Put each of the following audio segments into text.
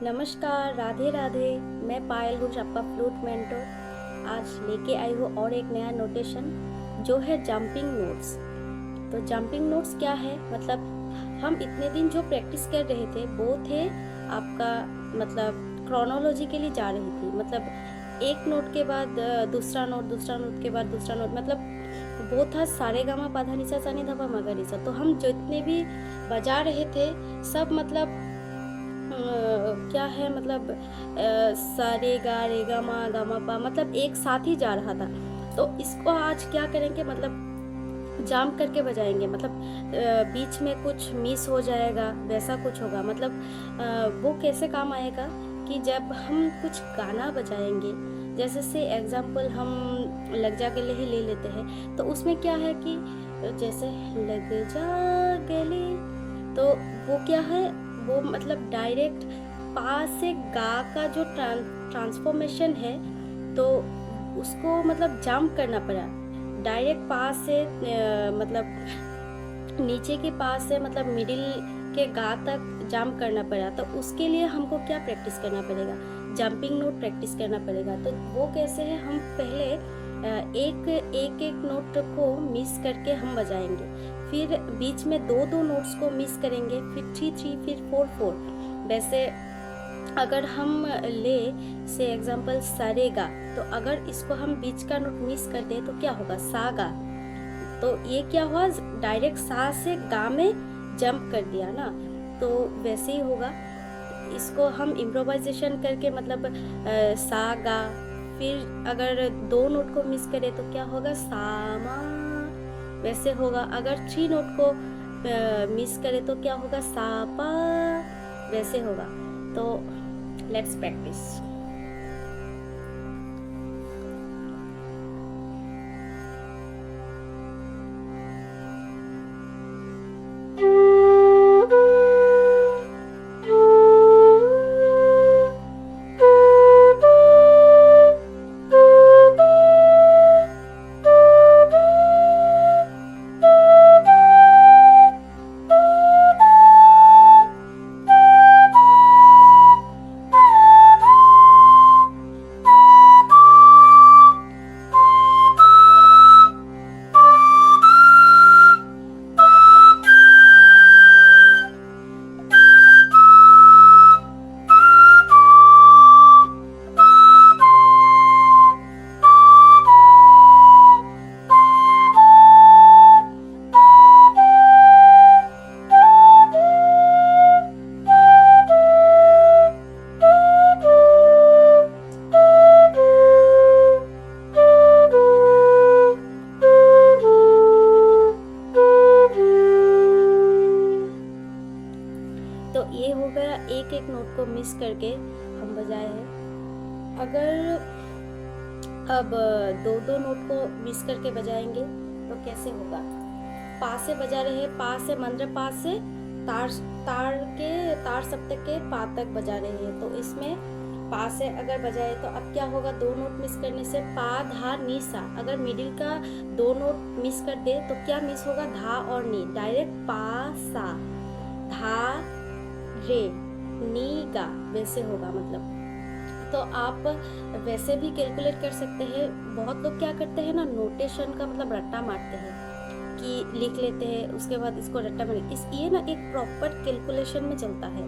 नमस्कार, राधे राधे। मैं पायल घोष, आपका फ्लूट मेंटर। आज लेके आई हूँ और एक नया नोटेशन जो है जंपिंग नोट्स। तो जंपिंग नोट्स क्या है? मतलब हम इतने दिन जो प्रैक्टिस कर रहे थे वो थे आपका मतलब क्रोनोलॉजिकली जा रही थी। मतलब एक नोट के बाद दूसरा नोट, दूसरा नोट के बाद दूसरा नोट, मतलब वो था सारे गामा पाधा निसा सा नि धा पा मा गा रे सा। तो हम जितने भी बजा रहे थे सब मतलब क्या है मतलब सा रे गा मा पा, मतलब एक साथ ही जा रहा था। तो इसको आज क्या करेंगे, मतलब जाम करके बजाएंगे। मतलब बीच में कुछ मिस हो जाएगा, वैसा कुछ होगा। मतलब वो कैसे काम आएगा कि जब हम कुछ गाना बजाएंगे, जैसे से एग्जाम्पल हम लग जा गले ही ले लेते हैं। तो उसमें क्या है कि जैसे लग जा गले, तो वो क्या है, वो मतलब डायरेक्ट पा से गा का जो ट्रांसफॉर्मेशन है, तो उसको मतलब जंप करना पड़ा। डायरेक्ट पास से मतलब नीचे के पास से मतलब मिडिल के गा तक जंप करना पड़ा। तो उसके लिए हमको क्या प्रैक्टिस करना पड़ेगा? जंपिंग नोट प्रैक्टिस करना पड़ेगा। तो वो कैसे है, हम पहले एक नोट को मिस करके हम बजाएंगे, फिर बीच में दो नोट्स को मिस करेंगे, फिर 3 फिर 4 वैसे अगर हम ले से एग्जाम्पल सरेगा, तो अगर इसको हम बीच का नोट मिस कर दे तो क्या होगा? सा गा। तो ये क्या हुआ, डायरेक्ट सा से गा में जंप कर दिया ना। तो वैसे ही होगा। इसको हम इम्प्रोवाइजेशन करके मतलब सा गा, फिर अगर दो नोट को मिस करे तो क्या होगा? सा मा, वैसे होगा। अगर 3 नोट को मिस करे तो क्या होगा? सा पा, वैसे होगा। तो लेट्स प्रैक्टिस। तो ये हो गया, एक नोट को मिस करके हम बजाए हैं। अगर अब दो नोट को मिस करके बजाएंगे तो कैसे होगा? पा से बजा रहे हैं, पा से मंद्र पा से तार सप्तक के पा तक बजा रहे हैं। तो इसमें पा से अगर बजाए तो अब क्या होगा? दो नोट मिस करने से पा धा नी सा। अगर मिडिल का दो नोट मिस कर दे तो क्या मिस होगा? धा और नी। डायरेक्ट पा सा, धा रे, नी गा, वैसे होगा। मतलब तो आप वैसे भी कैलकुलेट कर सकते हैं। बहुत लोग क्या करते हैं ना, नोटेशन का मतलब रट्टा मारते हैं कि लिख लेते हैं, उसके बाद इसको रट्टा मार ये ना एक प्रॉपर कैलकुलेशन में चलता है।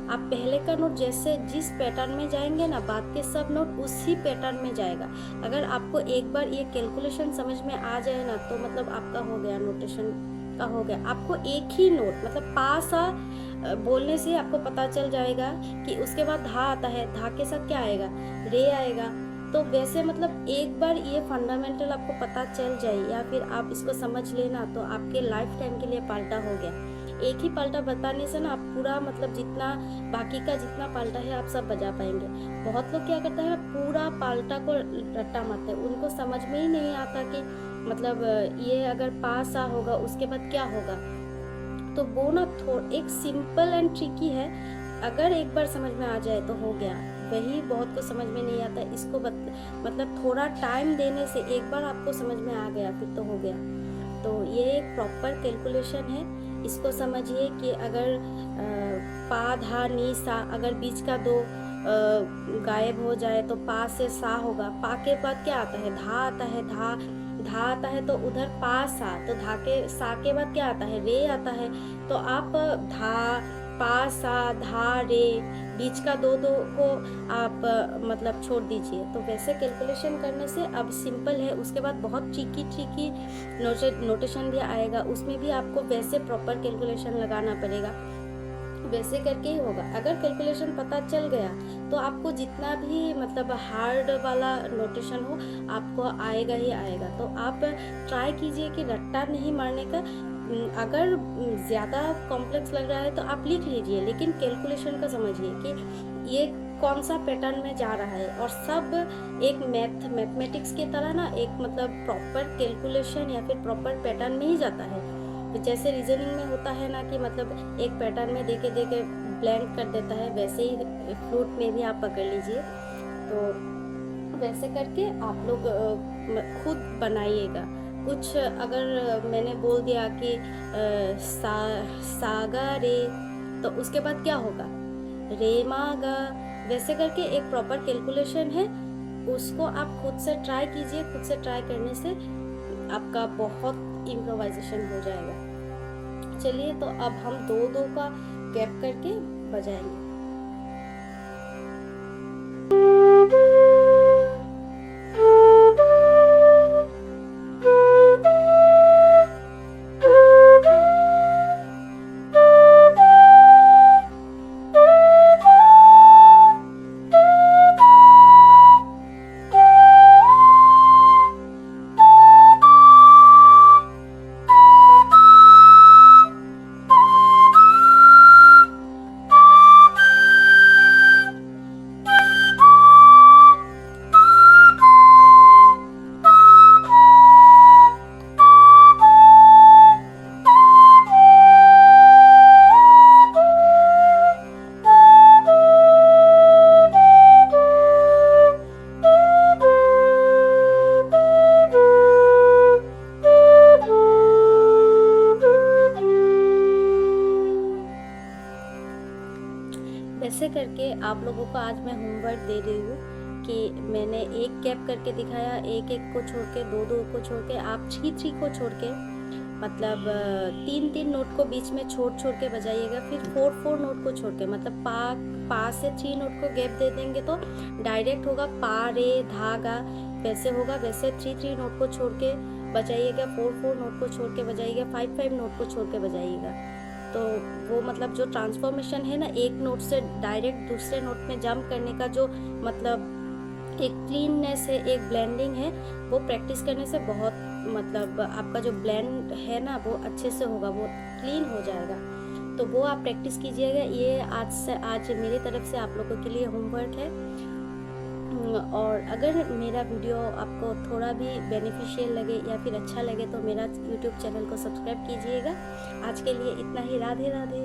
आप पहले का नोट जैसे जिस पैटर्न में जाएंगे ना, बाद के सब नोट उसी पैटर्न में जाएगा। अगर आपको एक बार ये कैलकुलेशन समझ में आ जाए ना, तो मतलब आपका हो गया, नोटेशन का हो गया। आपको एक ही नोट मतलब पा सा बोलने से आपको पता चल जाएगा कि उसके बाद धा आता है, धा के साथ क्या आएगा? रे आएगा। तो वैसे मतलब एक बार ये फंडामेंटल आपको पता चल जाए या फिर आप इसको समझ लेना, तो आपके लाइफ टाइम के लिए पाल्टा हो गया। एक ही पाल्टा बताने से ना आप पूरा मतलब जितना बाकी का जितना पाल्टा है आप सब बजा पाएंगे। बहुत लोग क्या करते हैं, पूरा पाल्टा को रट्टा मारते हैं। उनको समझ में ही नहीं आता कि मतलब ये अगर पास आ होगा उसके बाद क्या होगा। तो वो ना एक सिंपल एंड ट्रिकी है। अगर एक बार समझ में आ जाए तो हो गया। वही बहुत को समझ में नहीं आता। इसको मतलब थोड़ा टाइम देने से एक बार आपको समझ में आ गया फिर तो हो गया। तो ये एक प्रॉपर कैलकुलेशन है। इसको समझिए कि अगर पा धा नी सा, अगर बीच का दो गायब हो जाए तो पा से सा होगा। पा के बाद क्या आता है, धा आता है, धा आता है तो उधर पा सा, तो धा के सा के बाद क्या आता है, रे आता है। तो आप धा पा सा धा रे, बीच का दो को आप मतलब छोड़ दीजिए। तो वैसे कैलकुलेशन करने से अब सिंपल है। उसके बाद बहुत ट्रिकी नोटेशन भी आएगा, उसमें भी आपको वैसे प्रॉपर कैलकुलेशन लगाना पड़ेगा। वैसे करके ही होगा। अगर कैलकुलेशन पता चल गया तो आपको जितना भी मतलब हार्ड वाला नोटेशन हो आपको आएगा ही आएगा। तो आप ट्राई कीजिए कि रट्टा नहीं मारने का। अगर ज़्यादा कॉम्प्लेक्स लग रहा है तो आप लिख लीजिए, लेकिन कैलकुलेशन का समझिए कि ये कौन सा पैटर्न में जा रहा है। और सब एक मैथमेटिक्स की तरह ना एक मतलब प्रॉपर कैलकुलेशन या फिर प्रॉपर पैटर्न में ही जाता है। जैसे रीजनिंग में होता है ना कि मतलब एक पैटर्न में देके ब्लैंक कर देता है, वैसे ही फ्लूट में भी आप पकड़ लीजिए। तो वैसे करके आप लोग खुद बनाइएगा। कुछ अगर मैंने बोल दिया कि सागा रे, तो उसके बाद क्या होगा, रे मा गा, वैसे करके एक प्रॉपर कैलकुलेशन है। उसको आप खुद से ट्राई कीजिए। खुद से ट्राई करने से आपका बहुत इम्प्रोवाइजेशन हो जाएगा। चलिए, तो अब हम दो का गैप करके बजाएंगे। वैसे करके आप लोगों को आज मैं होमवर्क दे रही हूँ कि मैंने एक गैप करके दिखाया, एक को छोड़ के, दो को छोड़ के, आप थ्री को छोड़ के, मतलब तीन नोट को बीच में छोड़ के बजाइएगा। फिर फोर नोट को छोड़ के, मतलब पा से 3 नोट को गैप दे देंगे तो डायरेक्ट होगा पा रे धा गा, वैसे होगा। वैसे 3 नोट को छोड़ के बजाइएगा, 4 नोट को छोड़ के बजाइएगा, 5 नोट को छोड़ के बजाइएगा। तो वो मतलब जो ट्रांसफॉर्मेशन है ना, एक नोट से डायरेक्ट दूसरे नोट में जंप करने का जो मतलब एक क्लीननेस है, एक ब्लेंडिंग है, वो प्रैक्टिस करने से बहुत मतलब आपका जो ब्लेंड है ना वो अच्छे से होगा, वो क्लीन हो जाएगा। तो वो आप प्रैक्टिस कीजिएगा। ये आज मेरी तरफ से आप लोगों के लिए होमवर्क है। और अगर मेरा वीडियो आपको थोड़ा भी बेनिफिशियल लगे या फिर अच्छा लगे तो मेरा यूट्यूब चैनल को सब्सक्राइब कीजिएगा। आज के लिए इतना ही। राधे राधे।